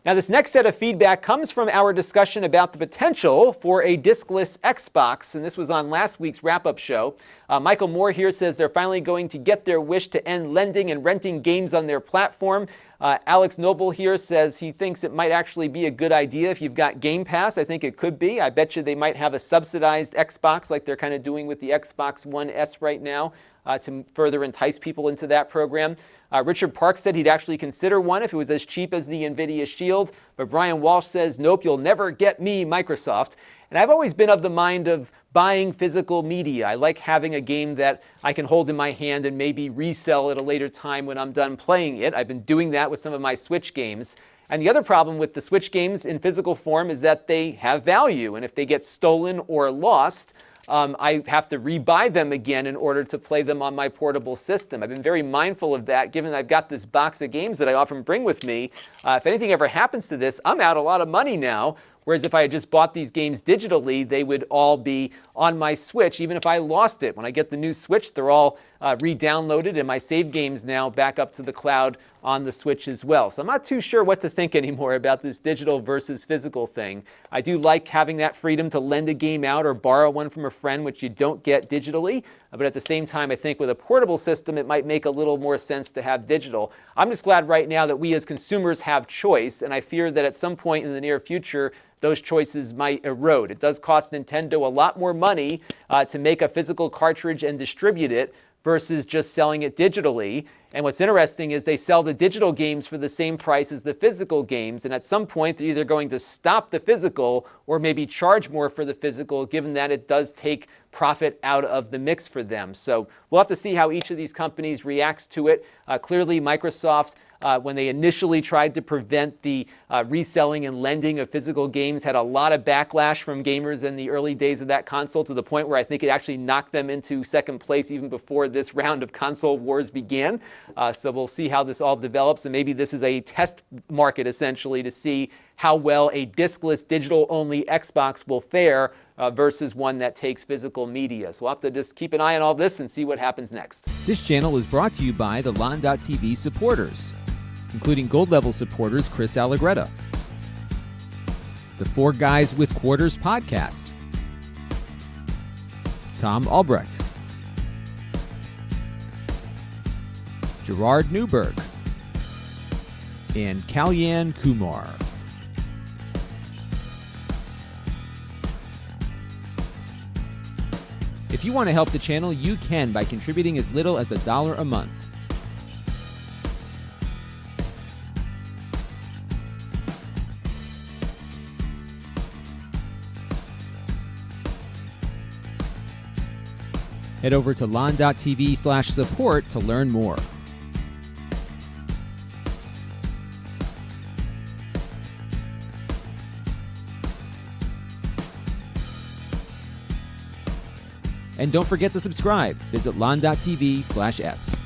Now, this next set of feedback comes from our discussion about the potential for a diskless Xbox, and this was on last week's wrap-up show. Michael Moore here says they're finally going to get their wish to end lending and renting games on their platform. Alex Noble here says he thinks it might actually be a good idea if you've got Game Pass. I think it could be. I bet you they might have a subsidized Xbox like they're kind of doing with the Xbox One S right now to further entice people into that program. Richard Park said he'd actually consider one if it was as cheap as the NVIDIA Shield. But Brian Walsh says, nope, you'll never get me, Microsoft. And I've always been of the mind of buying physical media. I like having a game that I can hold in my hand and maybe resell at a later time when I'm done playing it. I've been doing that with some of my Switch games. And the other problem with the Switch games in physical form is that they have value. And if they get stolen or lost, I have to rebuy them again in order to play them on my portable system. I've been very mindful of that, given I've got this box of games that I often bring with me. If anything ever happens to this, I'm out a lot of money now. Whereas if I had just bought these games digitally, they would all be on my Switch, even if I lost it. When I get the new Switch, they're all re-downloaded, and my save games now back up to the cloud on the Switch as well. So I'm not too sure what to think anymore about this digital versus physical thing. I do like having that freedom to lend a game out or borrow one from a friend, which you don't get digitally. But at the same time, I think with a portable system, it might make a little more sense to have digital. I'm just glad right now that we as consumers have choice, and I fear that at some point in the near future, those choices might erode. It does cost Nintendo a lot more money to make a physical cartridge and distribute it versus just selling it digitally. And what's interesting is they sell the digital games for the same price as the physical games. And at some point, they're either going to stop the physical or maybe charge more for the physical, given that it does take profit out of the mix for them. So we'll have to see how each of these companies reacts to it. Clearly, Microsoft, when they initially tried to prevent the reselling and lending of physical games, had a lot of backlash from gamers in the early days of that console, to the point where I think it actually knocked them into second place even before this round of console wars began. So we'll see how this all develops, and maybe this is a test market essentially to see how well a diskless digital-only Xbox will fare versus one that takes physical media. So we'll have to just keep an eye on all this and see what happens next. This channel is brought to you by the Lon.TV supporters, including gold-level supporters Chris Allegretta, the Four Guys with Quarters podcast, Tom Albrecht, Gerard Nuberg, and Kalyan Kumar. If you want to help the channel, you can by contributing as little as $1 a month. Head over to lon.tv/support to learn more. And don't forget to subscribe. Visit lon.tv/s.